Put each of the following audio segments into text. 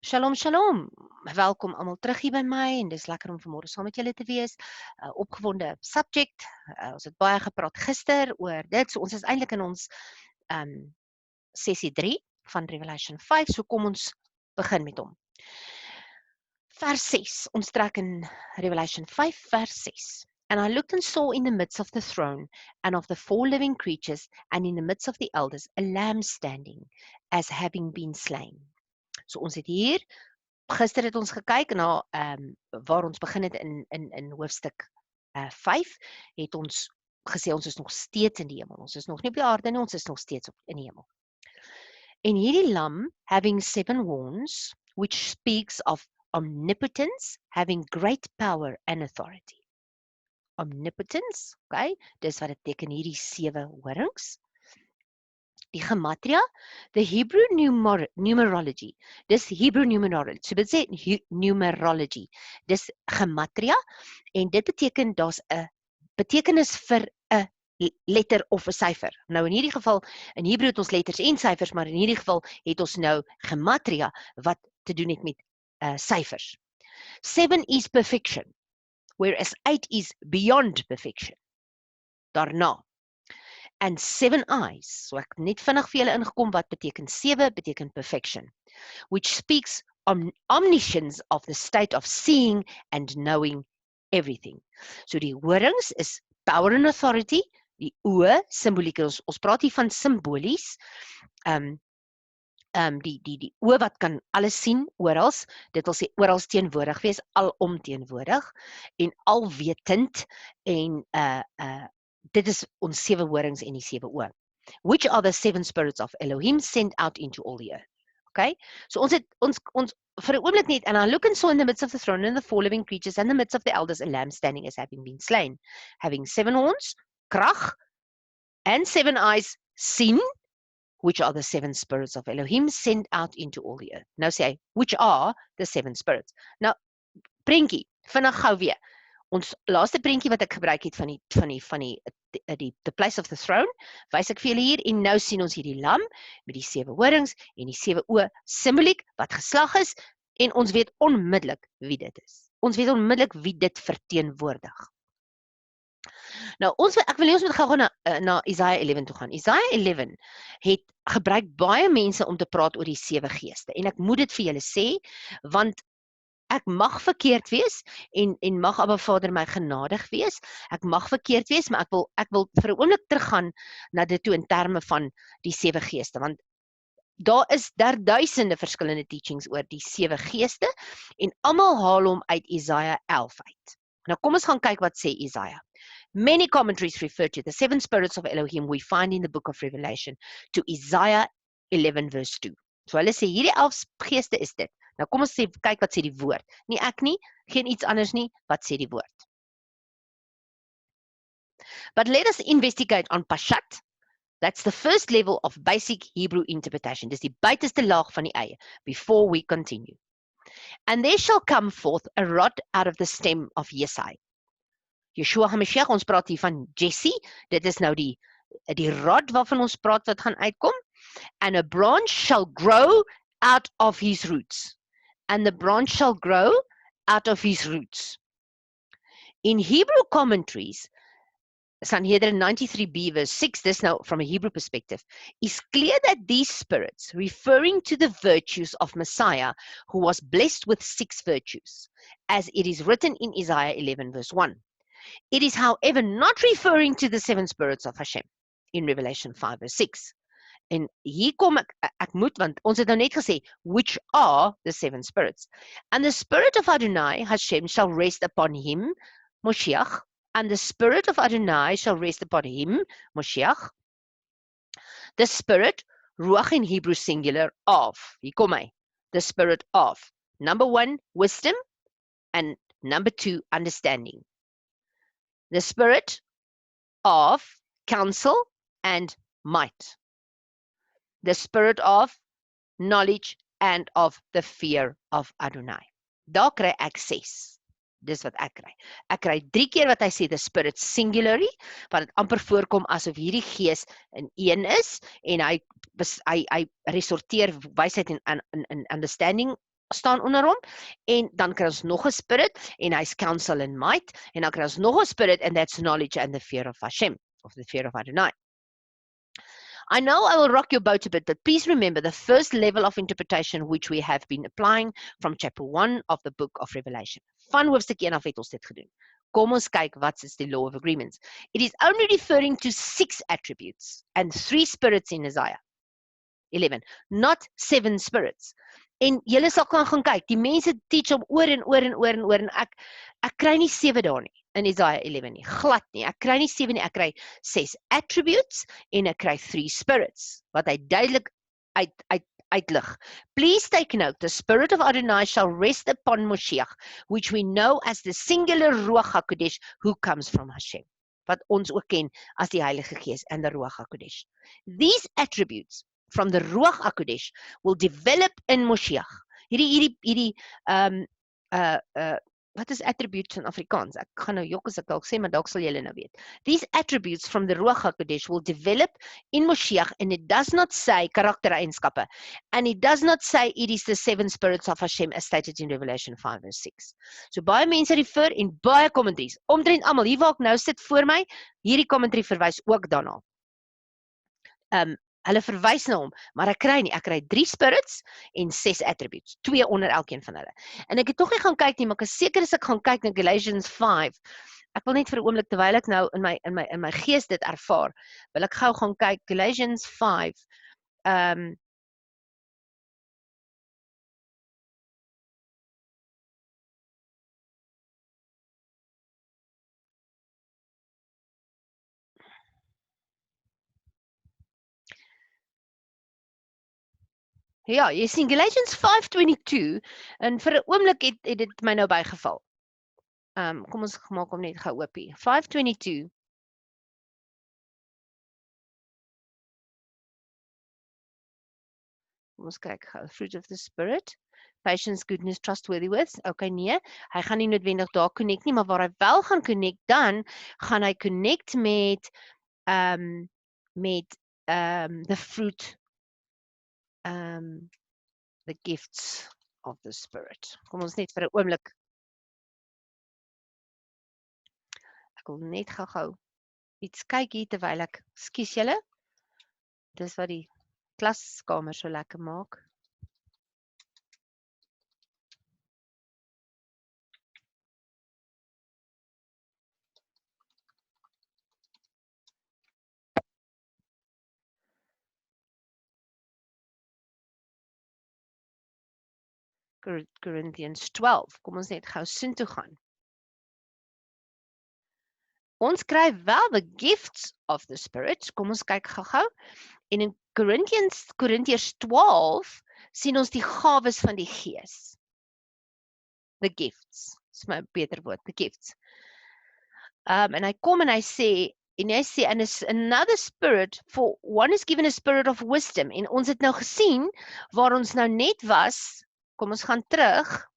Shalom, shalom. Welkom almal terug hier by my en dis lekker om vanmôre saam met julle te wees. Opgewonde subject. Ons het baie gepraat gister oor dit. So ons is eintlik in ons sessie 3 van Revelation 5. So kom ons begin met hom. Vers 6. Ons trek in Revelation 5 vers 6. And I looked and saw in the midst of the throne and of the 4 living creatures and in the midst of the elders a lamb standing as having been slain. So ons het hier, gister het ons gekyk na waar ons begin het in hoofstuk 5, het ons gesê ons is nog steeds in die hemel. Ons is nog nie op die aarde nie, ons is nog steeds in die hemel. En hierdie lam, having 7 horns, which speaks of omnipotence, having great power and authority. Omnipotence, okay, dis wat dit beteken hierdie 7 horings. Die gematria, the Hebrew numerology, dis Hebrew numerology, so dit sê numerology, dis gematria, en dit beteken, daar's 'n betekenis vir 'n letter of 'n syfer. Nou in hierdie geval, in Hebrew het ons letters en syfers, maar in hierdie geval het ons nou gematria, wat te doen het met syfers. 7 is perfection, whereas 8 is beyond perfection. Daarna. And 7 eyes, so ek net vinnig vir julle ingekom, wat beteken 7, beteken perfection, which speaks omniscience of the state of seeing and knowing everything. So die horings is power and authority, die oë, symboliek, ons praat hier van symbolies, die oë wat kan alles sien, orals, dit wil sê orals teenwoordig wees, alom teenwoordig, en alwetend, en dit is ons 7 horings en die 7 oë. Which are the 7 spirits of Elohim sent out into all the earth. Okay? So ons vir 'n oomblik net, and I look and saw in the midst of the throne and the 4 living creatures and the midst of the elders a lamb standing as having been slain, having 7 horns, krag, and 7 eyes, sien, which are the 7 spirits of Elohim sent out into all the earth. Nou sê hy, which are the 7 spirits. Nou, prentjie, vinnig gou weer. Ons laaste prentjie wat ek gebruik het van the place of the throne, wys ek vir julle hier, en nou sien ons hierdie lam, met die 7 horings, en die 7 oë, symboliek, wat geslag is, en ons weet onmiddellik wie dit is. Ons weet onmiddellik wie dit verteenwoordig. Nou, ek wil nie ons moet gou na Isaiah 11 toe gaan. Isaiah 11 het gebruik baie mense om te praat oor die 7 geeste, en ek moet dit vir julle sê, want ek mag verkeerd wees, en mag Abba Vader my genadig wees, ek mag verkeerd wees, maar ek wil vir 'n oomblik teruggaan na dit toe in terme van die 7 geeste, want daar is duisende verskillende teachings oor die 7 geeste, en almal haal hom uit Isaiah 11 uit. Nou kom ons gaan kyk wat sê Isaiah. Many commentaries refer to the 7 spirits of Elohim we find in the book of Revelation to Isaiah 11 verse 2. So hulle sê hierdie 11 geeste is dit. Nou kom ons kyk wat sê die woord. Nie ek nie, geen iets anders nie, wat sê die woord. But let us investigate on Pashat. That's the first level of basic Hebrew interpretation. Dis die buiteste laag van die eie, before we continue. And there shall come forth a rod out of the stem of Yesai. Yeshua HaMashiach, ons praat hier van Jesse, dit is nou die rod waarvan ons praat wat gaan uitkom. And a branch shall grow out of his roots. And the branch shall grow out of his roots. In Hebrew commentaries, Sanhedrin 93b verse 6, this now from a Hebrew perspective, is clear that these spirits, referring to the virtues of Messiah, who was blessed with 6 virtues, as it is written in Isaiah 11 verse 1. It is, however, not referring to the 7 spirits of Hashem in Revelation 5 verse 6. En hier kom ek moet, want ons het nou net gesê, which are the 7 spirits. And the spirit of Adonai, Hashem, shall rest upon him, Moshiach, and the spirit of Adonai shall rest upon him, Moshiach. The spirit, Ruach in Hebrew singular, of, hier kom hy, the spirit of, number 1, wisdom, and number 2, understanding. The spirit of counsel and might. The spirit of knowledge and of the fear of Adonai. Daar kry ek 6. Dis wat ek kry. Ek kry 3 keer wat hy sê, the spirit singularly, wat het amper voorkom asof hierdie gees in een is, en hy resorteer wysheid en understanding staan onder hom, en dan kry ons nog 'n spirit, en hy's counsel and might, en dan kry ons nog 'n spirit, and that's knowledge and the fear of Hashem, of the fear of Adonai. I know I will rock your boat a bit, but please remember the first level of interpretation which we have been applying from chapter 1 of the book of Revelation. Van hoofstuk 1 af het ons dit gedoen. Kom ons kyk wat is die law of agreements. It is only referring to 6 attributes and 3 spirits in Isaiah 11, not 7 spirits. En julle sal kan gaan kyk, die mense teach om oor en oor en oor en oor, en ek kry nie 7 daar nie, in Isaiah 11 nie, glad nie, ek kry nie 7 nie, ek kry 6 attributes, en ek kry 3 spirits, wat hy duidelik uitlig. Please take note, the spirit of Adonai shall rest upon Moshiach, which we know as the singular Ruach HaKodesh, who comes from Hashem, wat ons ook ken as die Heilige Gees en die Ruach HaKodesh. These attributes from the Ruach HaKodesh will develop in Moshiach. Hierdie wat is attributes in Afrikaans? Ek gaan nou jok as ek dalk sê, maar dalk sal julle nou weet. These attributes from the Ruach HaKodesh will develop in Moshiach, and it does not say karaktereienskappe, and it does not say it is the 7 spirits of Hashem as stated in Revelation 5 verse 6. So baie mense refer en baie commentaries, omtrent almal, hier waar ek nou sit voor my, hierdie commentary verwys ook daarna. Hulle verwys na hom, maar ek kry nie, ek kry 3 spirits en 6 attributes, 2 onder elkeen van hulle. En ek het tog nie gaan kyk nie, maar ek is seker as ek gaan kyk na Galatians 5, ek wil net vir 'n oomblik, terwyl ek nou in my gees dit ervaar, wil ek gou gaan kyk, Galatians 5, ja, jy sien, Galatians 5:22, en vir 'n oomblik het dit my nou bygeval. Kom ons maak hom net gou oopie. 5:22. Kom ons kyk gou. Fruit of the Spirit. Patience, goodness, trustworthy words. Okay, nee, hy gaan nie noodwendig daar connect nie, maar waar hy wel gaan connect, dan gaan hy connect met the fruit, the gifts of the Spirit. Kom ons net vir 'n oomblik. Ek wil net gou iets kyk hier terwyl ek, skus julle, dis wat die klaskamer so lekker maak. Corinthians 12, kom ons net gou soontoe gaan. Ons kry wel the gifts of the Spirit, kom ons kyk gou-gou, en in Korintiërs 12, sien ons die gawes van die Gees. The gifts, is my beter woord, the gifts. En hy kom en hy sê, and is another spirit, for one is given a spirit of wisdom, en ons het nou gesien, waar ons nou net was, kom ons gaan terug,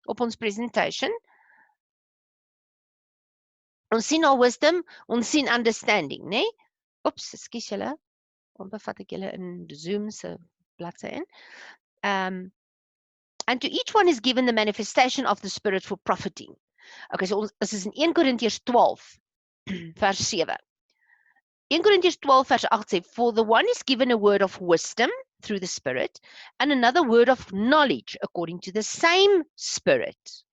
op ons presentation, ons sien al wisdom, ons sien understanding, nee? Oeps, ekskuus julle, onbevat ek julle in Zoom se bladsy in. And to each one is given the manifestation of the Spirit for profiting. Okay, so ons is in 1 Korintiërs 12, vers 7. 1 Korintiërs 12 vers 8 sê, for the one is given a word of wisdom through the Spirit, and another word of knowledge according to the same Spirit.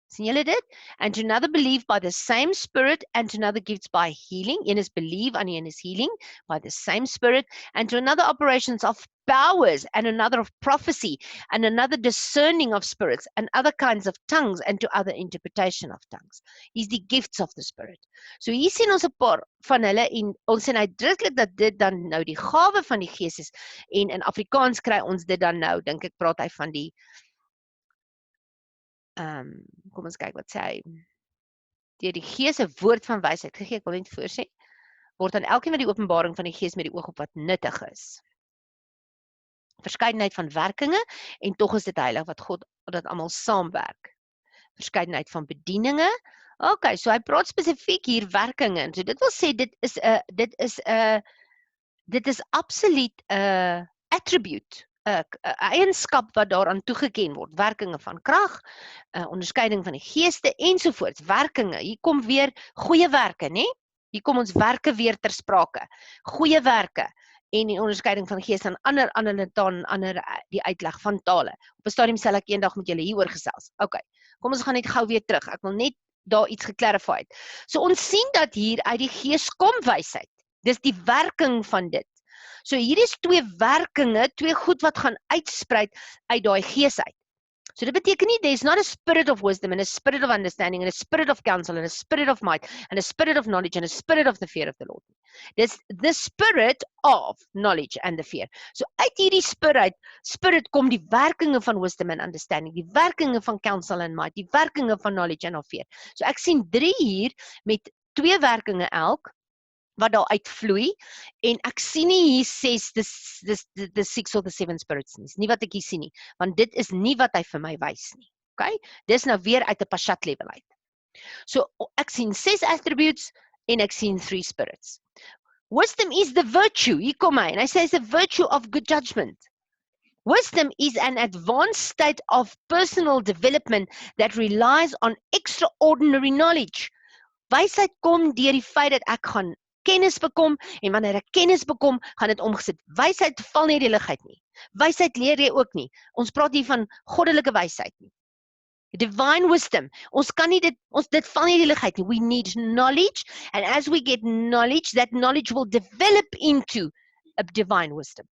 Sien julle dit? And to another believe by the same Spirit, and to another gifts by healing. Een is believe, and een is healing by the same Spirit, and to another operations of powers, and another of prophecy, and another discerning of spirits, and other kinds of tongues, and to other interpretation of tongues. Is die gifts of the Spirit. So hier sien ons 'n paar van hulle, en ons sien uitdruklik dat dit dan nou die gawe van die Gees is, en in Afrikaans kry ons dit dan nou, dink ek praat hy van die kom ons kyk wat sê hy, deur die Gees 'n woord van wysheid gegee, ek wil net voorsê, word aan elkeen met die openbaring van die Gees met die oog op wat nuttig is. Verskeidenheid van werkinge, en tog is dit heilig wat God, dat almal saamwerk. Verskeidenheid van bedieninge, okay, so hy praat spesifiek hier werkinge, so dit wil sê, dit is absoluut 'n attribute, eienskap wat daaraan toegeken word, werkinge van krag, onderskeiding van die geeste ensovoorts, werkinge. Hier kom weer goeie werke, né? Hier kom ons werke weer ter sprake. Goeie werke en die onderskeiding van die geeste en ander die uitleg van tale. Op 'n stadium sal ek eendag met julle hieroor gesels. Okay, kom ons gaan net gou weer terug. Ek wil net daar iets geklarify het. So ons sien dat hier uit die gees kom wysheid. Dis die werking van dit. So hier is twee werkinge, twee goed wat gaan uitsprei uit daai gees uit. So dit beteken nie, there's not a spirit of wisdom and a spirit of understanding and a spirit of counsel and a spirit of might and a spirit of knowledge and a spirit of the fear of the Lord. Dis the spirit of knowledge and the fear. So uit hierdie spirit kom die werkinge van wisdom and understanding, die werkinge van counsel and might, die werkinge van knowledge and of fear. So ek sien 3 hier met 2 werkinge elk, wat daar uitvloei, en ek sien nie hier 6, the 6 or the 7 spirits nie wat ek hier sien nie, want dit is nie wat hy vir my wys nie, okay? Dis nou weer uit 'n pashat level uit. So, ek sien 6 attributes, en ek sien 3 spirits. Wisdom is the virtue, hier kom hy, en hy sê it's a virtue of good judgment. Wisdom is an advanced state of personal development that relies on extraordinary knowledge. Wysheid kom deur die feit dat ek gaan kennis bekom, en wanneer ek kennis bekom, gaan dit omgesit. Wysheid val nie die lug uit nie. Wysheid leer jy ook nie. Ons praat hier van goddelike wysheid nie. Divine wisdom. Ons kan nie dit val nie die lug uit nie. We need knowledge, and as we get knowledge, that knowledge will develop into a divine wisdom.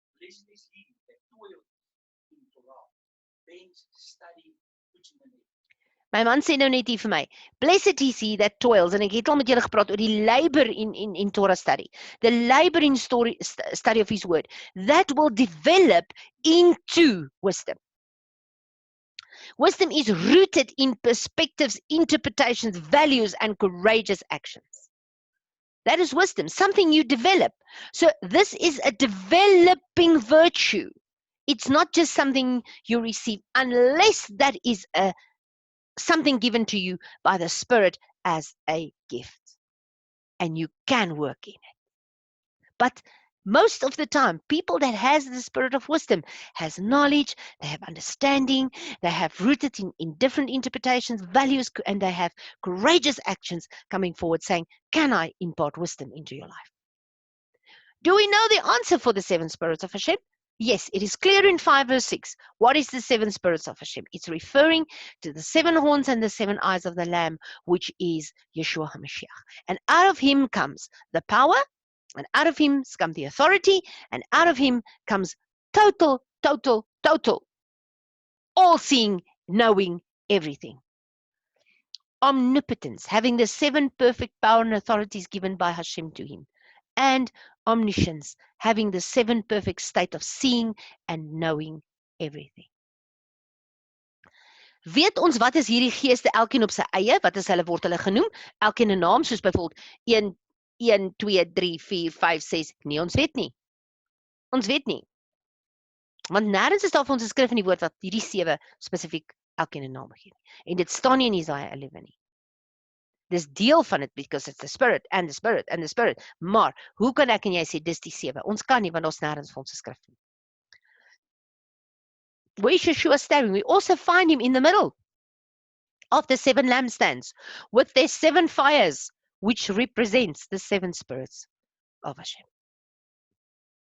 My man sê nou net hier vir my, blessed is he that toils, en ek het al met julle gepraat oor die labor in Torah study, the labor in study of his word, that will develop into wisdom. Wisdom is rooted in perspectives, interpretations, values, and courageous actions. That is wisdom, something you develop. So this is a developing virtue. It's not just something you receive, unless that is something given to you by the Spirit as a gift. And you can work in it. But most of the time, people that has the spirit of wisdom has knowledge, they have understanding, they have rooted in different interpretations, values, and they have courageous actions coming forward saying, can I impart wisdom into your life? Do we know the answer for the 7 spirits of Hashem? Yes, it is clear in 5 verse 6. What is the 7 spirits of Hashem? It's referring to the 7 horns and the 7 eyes of the Lamb, which is Yeshua HaMashiach. And out of him comes the power, and out of him comes the authority, and out of him comes total, all-seeing, knowing everything. Omnipotence, having the 7 perfect power and authorities given by Hashem to him. And omniscience, having the 7 perfect state of seeing and knowing everything. Weet ons wat is hierdie geeste elkeen op sy eie, wat is hulle word hulle genoem, elkeen 'n naam, soos byvoorbeeld 1, 2, 3, 4, 5, 6, nee, ons weet nie. Ons weet nie. Want nêrens is daar vir ons geskryf in die woord wat hierdie 7 spesifiek elkeen 'n naam gee. En dit staan nie in Jesaja 11 nie. Dis deel van dit, because it's the spirit, and the spirit, and the spirit. Maar, hoe kan ek en jy sê, dis die 7? Ons kan nie, want ons nêrens vir ons geskryf nie. Where is Yeshua standing? We also find him in the middle of the 7 lampstands, with their 7 fires, which represents the 7 spirits of Hashem.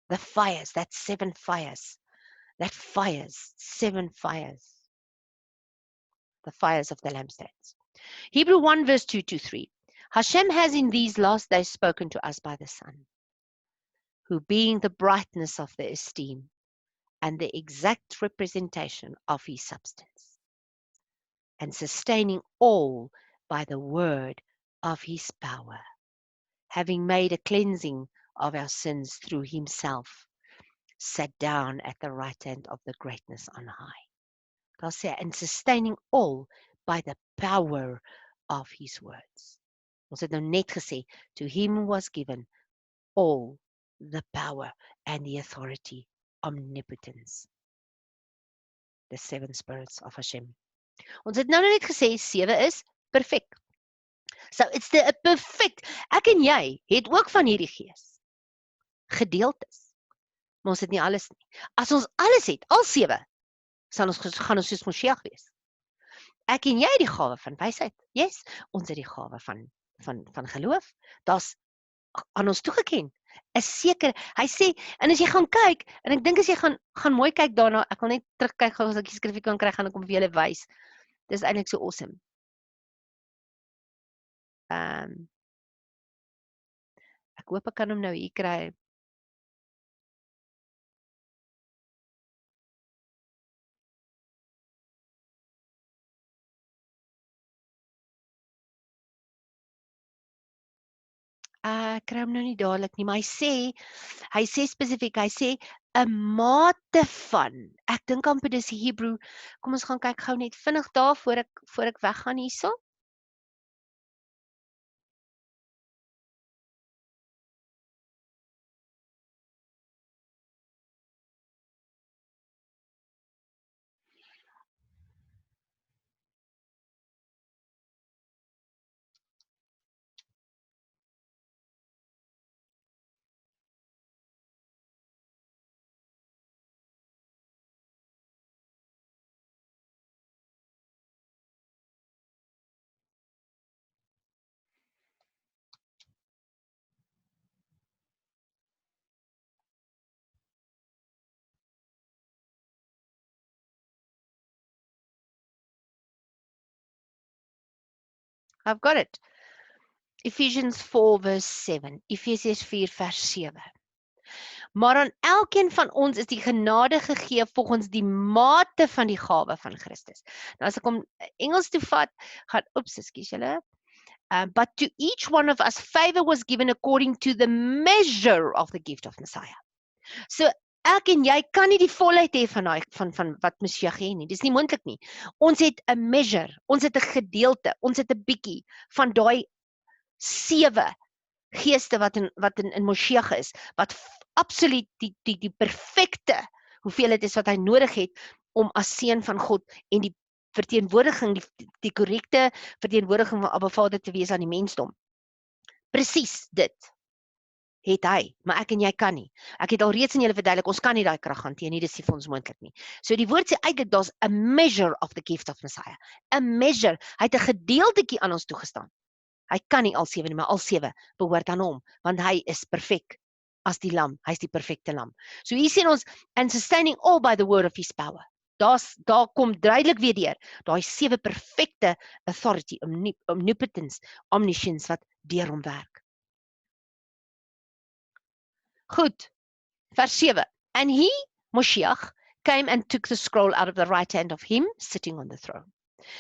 The fires, that's 7 fires. That fires, 7 fires. The fires of the lampstands. Hebrew 1 verse 2-3. Hashem has in these last days spoken to us by the Son, who being the brightness of the esteem and the exact representation of his substance, and sustaining all by the word of his power, having made a cleansing of our sins through himself, sat down at the right hand of the greatness on high. Daar sê, and sustaining all by the power of his words. Ons het nou net gesê, to him was given all the power and the authority, omnipotence. The 7 spirits of Hashem. Ons het nou net gesê, 7 is perfek. So it's the perfect. Ek en jy het ook van hierdie gees. Gedeeltes. maar ons het nie alles nie. As ons alles het, al 7, gaan ons soos Moshiach wees. Ek en jy het die gawe van wysheid. Yes, ons het die gawe van geloof. Daar's aan ons toegeken. Is seker, hy sê, en as jy gaan kyk, en ek dink as jy gaan mooi kyk daarna, ek wil net terugkyk gou as ek die skrifgie kan kry, gaan ek hom vir julle wys. Dis eintlik so awesome. Ek hoop ek kan hom nou hier kry. Ek kry hom nou nie dadelik nie, maar hy sê spesifiek, hy sê 'n mate van. Ek dink amper dis Hebreë. Kom ons gaan kyk gou net vinnig daar voor ek weggaan hierso. I've got it. Ephesians 4 verse 7. Efesiërs 4 vers 7. Maar aan elkeen van ons is die genade gegee volgens die mate van die gawe van Christus. Nou as ek hom Engels toe vat, gaan ekskuus julle. But to each one of us favor was given according to the measure of the gift of Messiah. So ek en jy kan nie die volheid hê van wat Messiah gee nie. Dis nie moontlik nie. Ons het 'n measure, ons het 'n gedeelte, ons het 'n bietjie van daai 7 geeste wat in Moshiach is, wat absoluut die perfekte hoeveelheid is wat hy nodig het om as seun van God en die verteenwoordiging, die korrekte verteenwoordiging van Abba Vader te wees aan die mensdom. Presies dit het hy, maar ek en jy kan nie. Ek het al reeds aan julle verduidelik, ons kan nie daai krag hanteer nie, dis nie vir ons moontlik nie. So die woord sê eintlik daar's 'n measure of the gift of Messiah. 'n Measure, hy het 'n gedeeltetjie aan ons toegestaan. Hy kan nie al 7 nie, maar al 7 behoort aan hom, want hy is perfek as die lam. Hy's die perfekte lam. So hier sien ons, and sustaining all by the word of his power. Daar kom duidelik weer deur, daai 7 perfekte authority, omnipotence, omniscience wat deur hom werk. Goed, vers 7. And he, Moshiach, came and took the scroll out of the right hand of him sitting on the throne.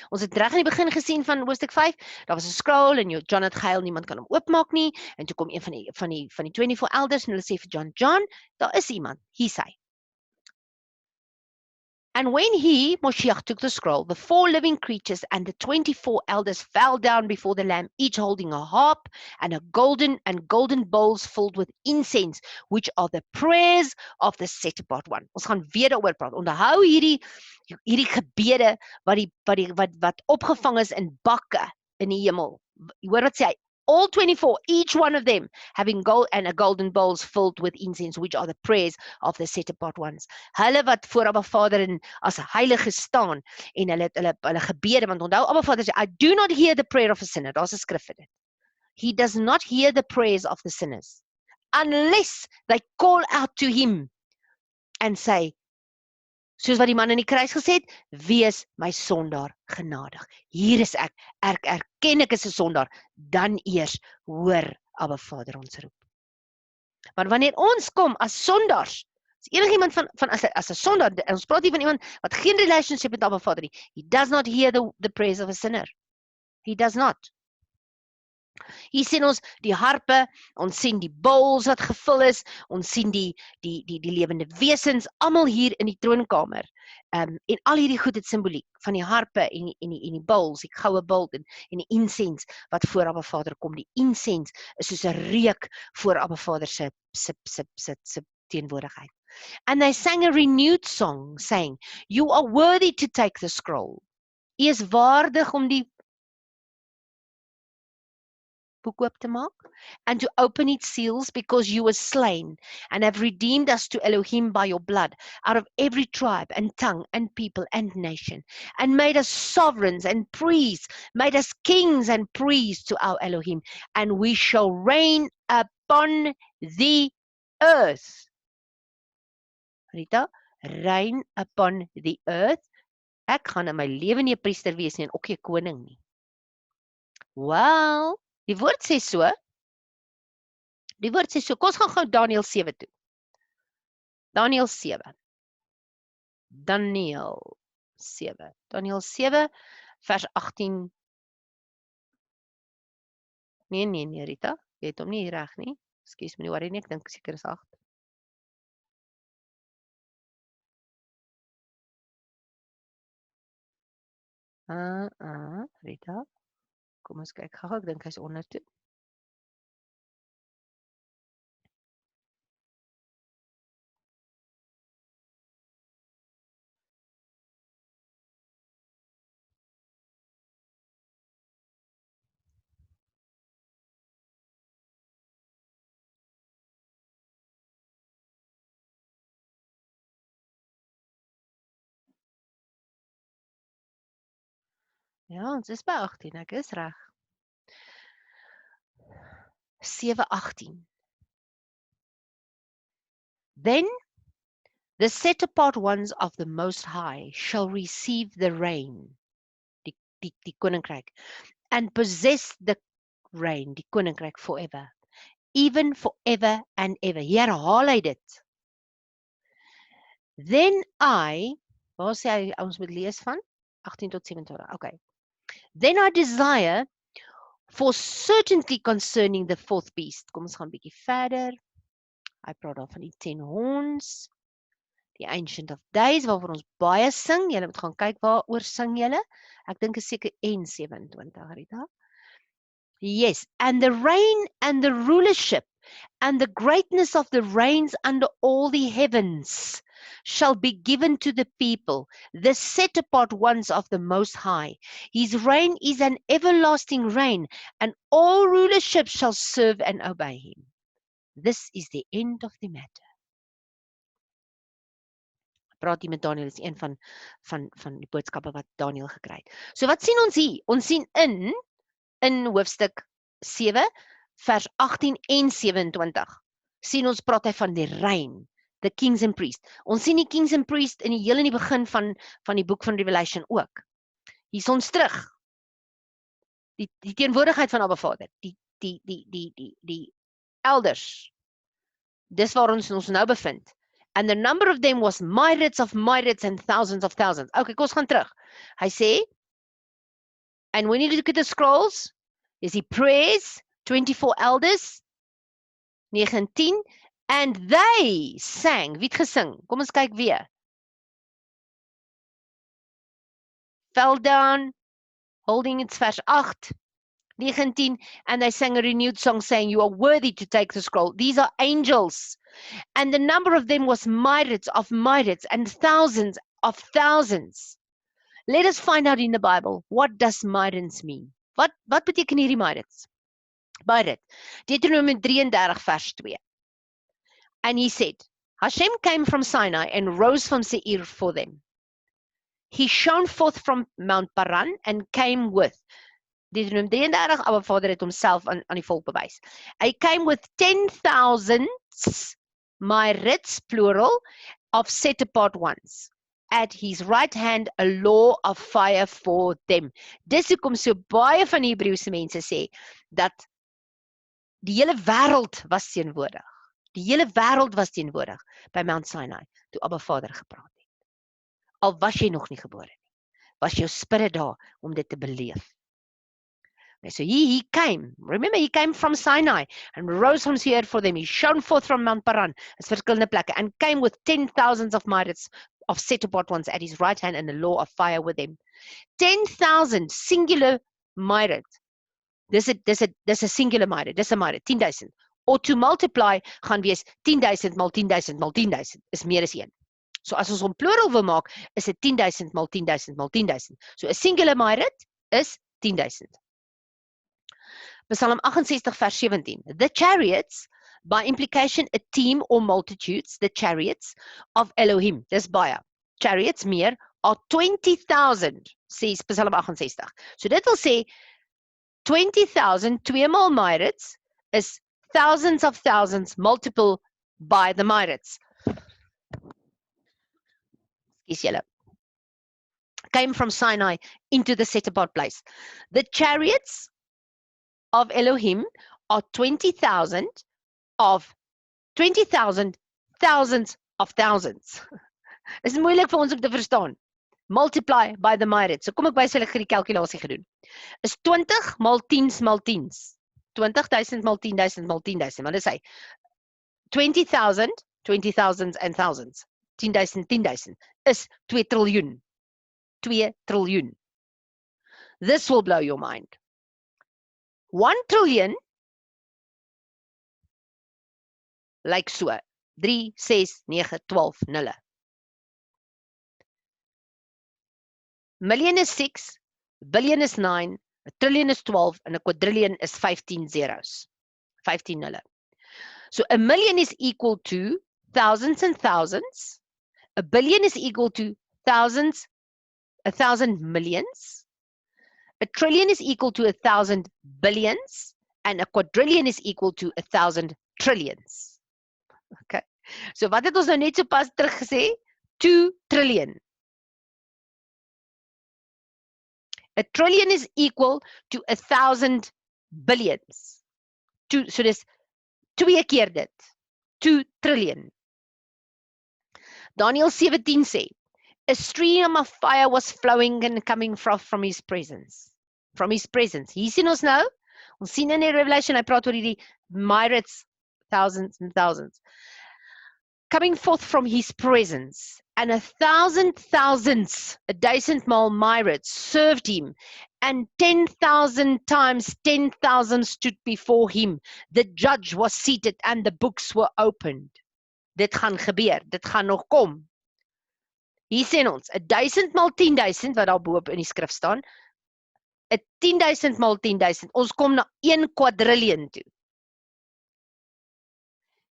Ons het reg in die begin gesien van hoofstuk 5, daar was 'n scroll en John het gehuil, niemand kan hom oopmaak nie, en toe kom een van die 24 elders en hulle sê vir John, daar is iemand, hier's hy. And when he, Moshiach, took the scroll, the 4 living creatures and the 24 elders fell down before the Lamb, each holding a harp and golden bowls filled with incense, which are the prayers of the set-apart one. Ons gaan weer daaroor praat. Onthou hierdie gebede wat opgevang is in bakke in die hemel. Jy hoor wat sê hy? All 24, each one of them having gold and a golden bowls filled with incense, which are the prayers of the set-apart ones. Hulle wat voor Abba Vader as heilige staan en hulle gebede, want onthou Abba Vader sê, I do not hear the prayer of a sinner. Daar's 'n skrif vir dit. He does not hear the prayers of the sinners unless they call out to him and say, soos wat die man in die kruis gesê het, wees my sondaar genadig. Hier is ek erken ek is 'n sondaar, dan eers hoor Abba Vader ons roep. Maar wanneer ons kom as sondaars, as enigiemand as 'n sondaar, ons praat hier van iemand wat geen relationship met Abba Vader nie, he does not hear the prayers of a sinner. He does not. Hier sien ons die harpe, ons sien die bowls wat gevul is, ons sien die lewende wesens, almal hier in die troonkamer. En al hierdie goed het simboliek van die harpe en die bowls, die goue bult en die incense wat voor Abba Vader kom. Die incense is soos 'n reuk voor Abba Vader se teenwoordigheid. And they sang a renewed song, saying, you are worthy to take the scroll. U is waardig om die boek oop te maak, and to open its seals, because you were slain, and have redeemed us to Elohim by your blood, out of every tribe, and tongue, and people, and nation, and made us sovereigns and priests, made us kings and priests to our Elohim, and we shall reign upon the earth. Rita, reign upon the earth. Ek gaan in my lewe nie 'n priester wees nie en ook nie 'n koning nie. Wel, die woord sê so. Die woord sê so. Kom ons gaan gou Daniël 7 toe. Daniël 7. Daniël 7. Daniël 7 vers 18. Nee, Rita, jy het hom nie reg nie. Ekskuus, moenie worry nie, ek dink seker is 8. Rita. Kom ons kyk gou, ek dink hy's onder toe. Ja, ons is by 18, ek is reg. 7:18. Then the set apart ones of the Most High shall receive the reign, die koninkryk, and possess the reign, die koninkryk forever, even forever and ever. Hier herhaal hy dit. Then waar sê hy ons moet lees van? 18 tot 27, okay. Then I desire for certainty concerning the fourth beast. Kom ons gaan 'n bietjie verder. Hy praat daar van die 10 horns, die Ancient of Days, waarvoor ons baie sing. Julle moet gaan kyk waaroor sing julle. Ek dink is seker N27, Rita. Yes, and the reign and the rulership and the greatness of the reigns under all the heavens shall be given to the people, the set apart ones of the Most High. His reign is an everlasting reign, and all rulership shall serve and obey him. This is the end of the matter. Praat hier met Daniël, is een van die boodskappe wat Daniël gekry het. So wat sien ons hier? Ons sien in hoofstuk 7 vers 18 en 27 sien ons praat hy van die reign, the kings and priests. Ons sien die kings and priests in die begin van die boek van Revelation ook. Hier is ons terug. Die teenwoordigheid van Abba Vader, die elders. Dis waar ons nou bevind. And the number of them was myriads of myriads and thousands of thousands. Okay, kom ons gaan terug. Hy sê, and when you look at the scrolls, you see prayers, 24 elders, 19, and they sang. Wie het gesing? Kom ons kyk weer. Fell down, holding its vers 8, 19, and they sang a renewed song saying, you are worthy to take the scroll. These are angels. And the number of them was myriads of myriads and thousands of thousands. Let us find out in the Bible, what does myriads mean? Wat beteken hierdie myriads? Myriad. Deuteronomy 33 vers 2. And he said, Hashem came from Sinai and rose from Seir for them. He shone forth from Mount Paran and came with. Deuteronomy 33, Abba Vader het homself aan die volk bewys. Hy came with 10,000 myriads, plural, of set apart ones. At his right hand a law of fire for them. Dis hoekom so baie van die Hebreëse mense sê dat die hele wêreld was teenwoordig. Die hele wêreld was teenwoordig by Mount Sinai toe Abba Vader gepraat het. Al was jy nog nie gebore nie, was jou spirit daar om dit te beleef. Okay, so he came. Remember, he came from Sinai and rose from Seir for them. He shone forth from Mount Paran, as verskillende plekke, and came with 10,000 of myriads of set apart ones at his right hand and the law of fire with him. 10,000 singular myriad. Dis 'n singular myriad. Dis 'n myriad, 10,000. Or to multiply gaan wees 10,000 mal 10,000 mal 10,000 is meer as 1. So as ons hom plural wil maak, is dit 10,000 mal 10,000 mal 10,000. So 'n singular myriad is 10,000. Psalm 68 vers 17. The chariots, by implication a team or multitudes, the chariots of Elohim, dis baie, chariots meer, are 20,000, sê Psalm 68. So dit wil sê, 20,000, 2 maal myriads, is thousands of thousands multiple by the myriads. Kies julle. Came from Sinai into the set apart place. The chariots of Elohim are 20,000 of 20,000 thousands of thousands. Is moeilik vir ons om te verstaan. Multiply by the myriads. So kom ek wys julle die kalkulasie gedoen. Is 20 mal 10s mal 10s. 20,000 mal 10,000 mal 10,000. Want dis hy. 20,000, 20,000s and thousands. 10,000, 10,000 is 2 triljoen. 2 triljoen. This will blow your mind. 1 trillion lyk so. 3, 6, 9, 12, 0. Million is 6, billion is 9, a trillion is 12, and a quadrillion is 15 zeros. 15 0. So a million is equal to thousands and thousands. A billion is equal to thousands, 1,000 millions. A trillion is equal to 1,000 billions. And a quadrillion is equal to 1,000 trillions. Okay. So wat het ons nou net so pas terug gesê? 2 trillion. A trillion is equal to 1,000 billions. So dis 2 keer dit. 2 trillion. Daniel 17 sê, a stream of fire was flowing and coming from his presence. From his presence. Hier sien ons nou, ons sien in die Revelation, hy praat oor die myriads, thousands and thousands. Coming forth from his presence, and 1,000 thousands, 1,000 mal myriads, served him, and 10,000 times 10,000 stood before him. The judge was seated, and the books were opened. Dit gaan gebeur, dit gaan nog kom. Hier sien ons, 1,000 mal 10,000, wat daar boop in die skrif staan, 10,000 mal 10,000, ons kom na 1 quadrillion toe.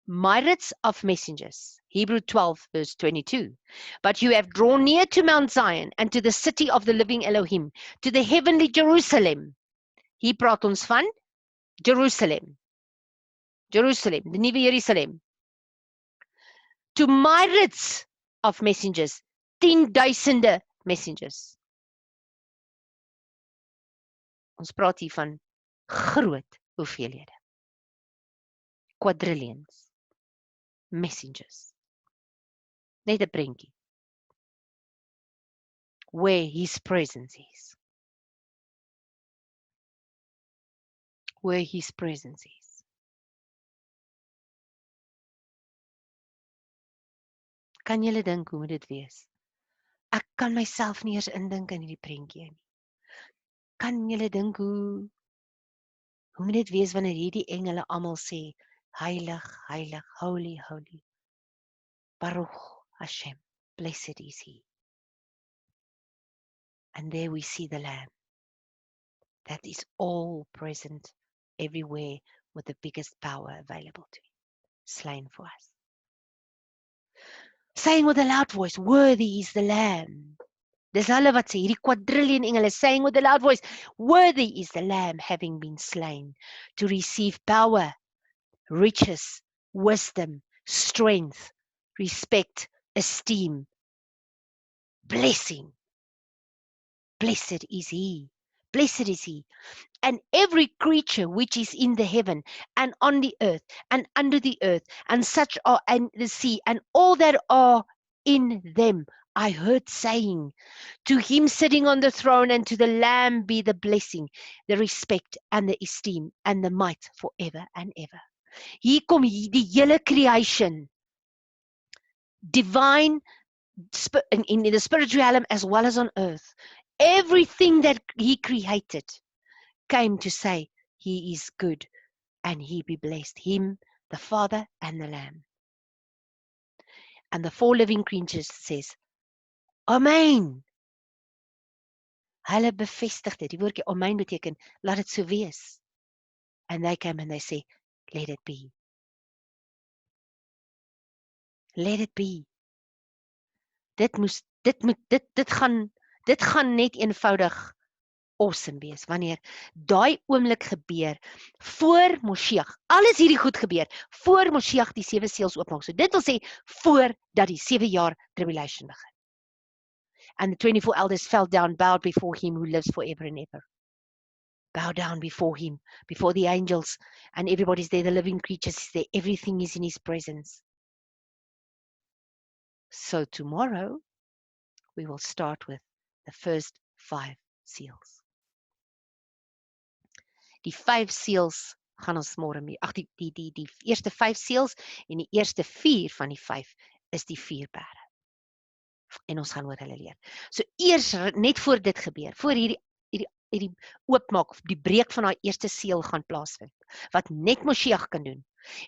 Myriads of messengers, Hebrew 12 verse 22. But you have drawn near to Mount Zion and to the city of the living Elohim, to the heavenly Jerusalem. Hier praat ons van Jerusalem. Jerusalem, die nuwe Jerusalem. To myriads of messengers, 10,000 messengers. Ons praat hier van groot hoeveelhede. Quadrillions. Messengers. Net 'n prentjie. Where his presence is. Where his presence is. Kan julle dink hoe moet dit wees? Ek kan myself nie eers indink in hierdie prentjie nie. Kan julle dink hoe moet dit wees wanneer hierdie engele almal sê, heilig, heilig, holy, holy. Baruch Hashem, blessed is he. And there we see the Lamb. That is all present everywhere with the biggest power available to him. Slain for us. Saying with a loud voice, worthy is the Lamb. Dis hulle wat sê, hierdie quadrillion engele saying with a loud voice, worthy is the Lamb having been slain to receive power, riches, wisdom, strength, respect, esteem, blessing. Blessed is he. Blessed is he. And every creature which is in the heaven and on the earth and under the earth and such are in the sea and all that are in them, I heard saying, to him sitting on the throne and to the Lamb be the blessing, the respect and the esteem and the might forever and ever. Hier kom die hele creation, divine, in the spiritual realm as well as on earth. Everything that he created came to say he is good and he be blessed, him, the Father and the Lamb. And the 4 living creatures says, Amen. Hulle bevestig dit. Die woordjie Amen beteken, laat dit so wees. And they came and they say, let it be. Let it be. Dit gaan net eenvoudig awesome wees, wanneer daai oomblik gebeur, voor Moshiach, alles hierdie goed gebeur, voor Moshiach die 7 seels oopmaak. So dit wil sê, voordat die 7 jaar tribulation begin. And the 24 elders fell down, bowed before him who lives forever and ever. Bow down before him, before the angels, and everybody's there, the living creatures is there, everything is in his presence. So tomorrow, we will start with the first 5 seals. Die 5 seels gaan ons môre mee. Ag die eerste 5 seels en die eerste 4 van die 5 is die 4 perde. En ons gaan oor hulle leer. So eers net voor dit gebeur, voor hierdie oopmaak, die breek van daai eerste seel gaan plaasvind, wat net Moshiach kan doen.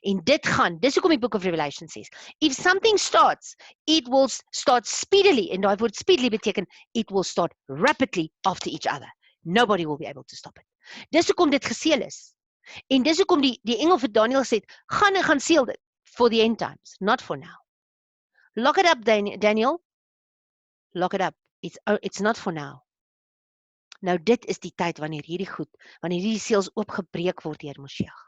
En dis hoekom die Book of Revelation says, if something starts, it will start speedily, en daai woord speedily beteken, it will start rapidly after each other. Nobody will be able to stop it. Dis hoekom dit geseël is. En dis hoekom die engel vir Daniel sê, gaan seël dit for the end times, not for now. Lock it up, Daniel. Lock it up. It's not for now. Nou dit is die tyd wanneer hierdie seels oopgebreek word deur Moshiach.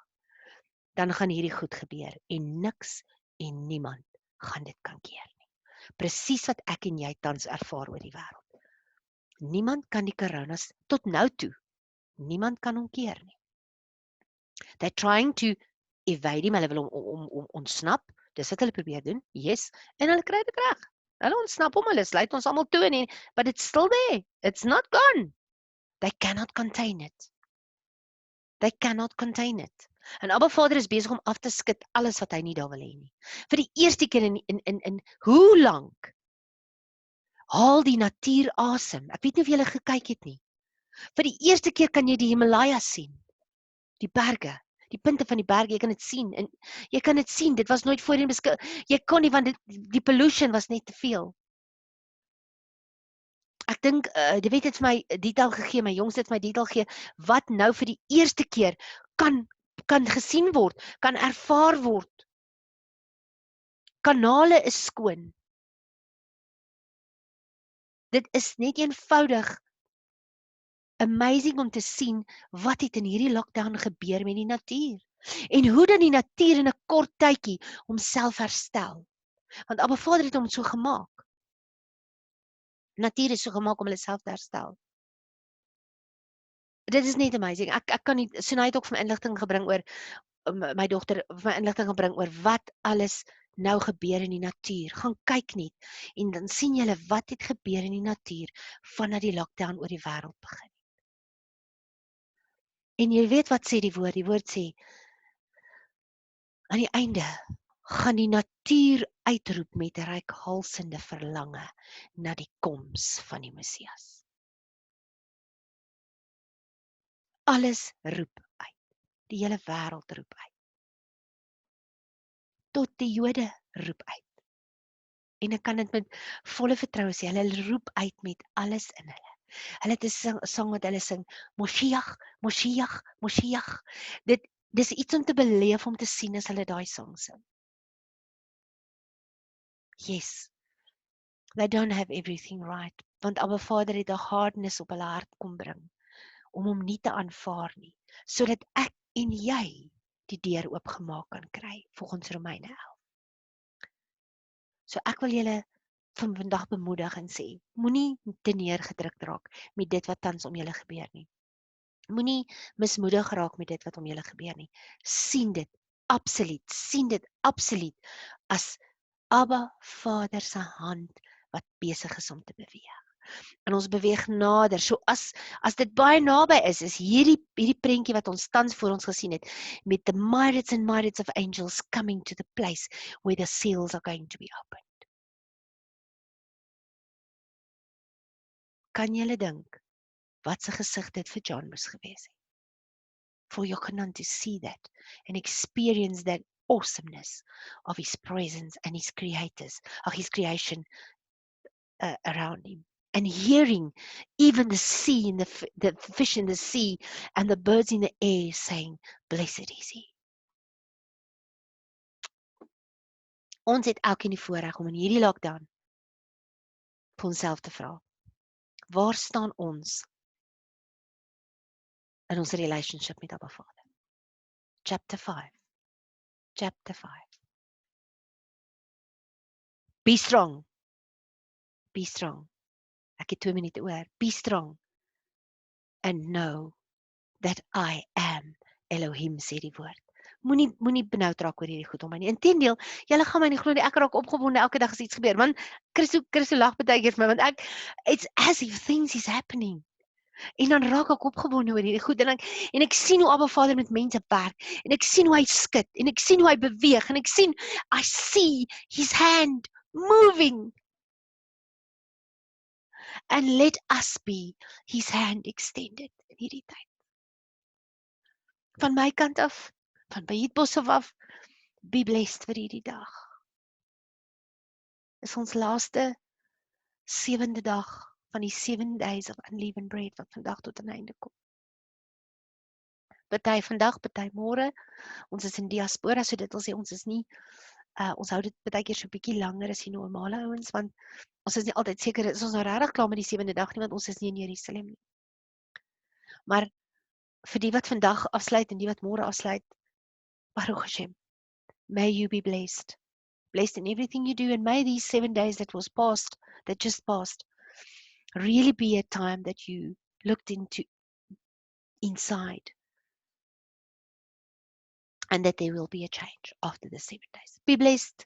Dan gaan hierdie goed gebeur en niks en niemand gaan dit kan keer nie. Presies wat ek en jy tans ervaar oor die wêreld. Niemand kan die coronas tot nou toe. Niemand kan hom keer nie. They're trying to evade him, hulle wil hom ontsnap. Dis wat hulle probeer doen. Yes, en hulle kry dit reg. Hulle ontsnap hom, hulle sluit ons almal toe en but it's still there. It's not gone. They cannot contain it. They cannot contain it. En Abba Vader is besig om af te skud alles wat hy nie daar wil hê nie. Vir die eerste keer in hoe lank haal die natuur asem. Ek weet nie of julle gekyk het nie. Vir die eerste keer kan jy die Himalajas sien. Die berge, die punte van die berge, jy kan dit sien. En jy kan dit sien, dit was nooit voorheen beskik. Jy kon nie, want die pollution was net te veel. Ek dink, die weet het my detail gegee, my jongste het my detail gegee, wat nou vir die eerste keer kan gesien word, kan ervaar word. Kanale is skoon. Dit is net eenvoudig amazing om te sien wat het in hierdie lockdown gebeur met die natuur. En hoe dan die natuur in 'n kort tydjie homself herstel. Want Abba Vader het hom so gemaak. Natuur is so gemaak om hulle self te herstel. Dit is net amazing. Ek kan nie, so hy het ook vir my inligting gebring oor, my dogter, vir my inligting gebring oor wat alles nou gebeur in die natuur. Gaan kyk net, en dan sien julle wat het gebeur in die natuur, vanaf die lockdown oor die wêreld begin. En jy weet wat sê die woord sê, aan die einde, gaan die natuur uitroep met reikhalsende verlange, na die koms van die Messias. Alles roep uit. Die hele wêreld roep uit. Tot die Jode roep uit. En ek kan dit met volle vertroue sê, hulle roep uit met alles in hulle. Hulle het 'n sang wat hulle sing, Moshiach, Moshiach, Moshiach. Dis iets om te beleef, om te sien as hulle daai sang sing. Yes, they don't have everything right, want Abba Vader het 'n hardness op hulle hart kom bring, om hom nie te aanvaar nie, sodat ek en jy die deur oopgemaak kan kry, volgens Romeine 11. So ek wil julle van vandag bemoedig en sê, moenie te neergedruk raak met dit wat tans om julle gebeur nie. Moenie mismoedig raak met dit wat om julle gebeur nie. Sien dit absoluut as Abba Vader se hand wat besig is om te beweeg. En ons beweeg nader. So as dit baie naby is hierdie prentjie wat ons tans voor ons gesien het, met the myriads and myriads of angels coming to the place where the seals are going to be opened. Kan julle dink wat se gesig dit vir John moes gewees het? For Yochanan to see that and experience that awesomeness of his presence and his creation around him. and hearing even the sea and the fish in the sea and the birds in the air saying, blessed is he. Ons het elkeen die voorreg om in hierdie lockdown vir onsself te vra, waar staan ons in ons relationship met Abba Vader? Chapter 5. Be strong. Be strong. Ek het 2 minute oor. Be strong and know that I am Elohim, sê die woord. Moenie benoud raak oor hierdie goed om my nie. Inteendeel, julle gaan my nie glo nie, ek raak opgewonde elke dag as iets gebeur. Want Christo lag baie keer vir my, want it's as if things is happening. En dan raak ek opgewonde oor hierdie goed en ek sien hoe Abba Vader met mense werk en ek sien hoe hy skud en ek sien hoe hy beweeg en I see his hand moving. And let us be his hand extended in hierdie tyd. Van my kant af, van by Boshoff af, be blessed vir hierdie dag. Is ons laaste 7de dag van die 7 days of unleavened bread wat vandag tot 'n einde kom. Party vandag, party môre. Ons is in diaspora, so dit wil sê ons is nie ons hou dit baie keer so 'n bietjie langer as die normale ouens, want ons is nie altyd seker is ons nou regtig klaar met die 7de dag nie, want ons is nie in Jerusalem nie. Maar vir die wat vandag afsluit en die wat môre afsluit, Baruch Hashem, may you be blessed. Blessed in everything you do, and may these 7 days that just passed, really be a time that you looked inside, and that there will be a change after the 7 days. Be blessed.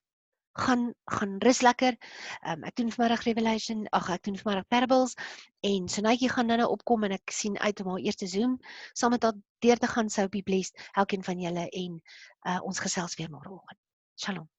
Gaan rus lekker. Ek doen vanmiddag Revelation, ek doen vanmiddag Parables, en Sonaitjie gaan nou opkom, en ek sien uit om haar eerste Zoom saam met haar deur te gaan. So be blessed, elkeen van julle, en ons gesels weer môreoggend. Shalom.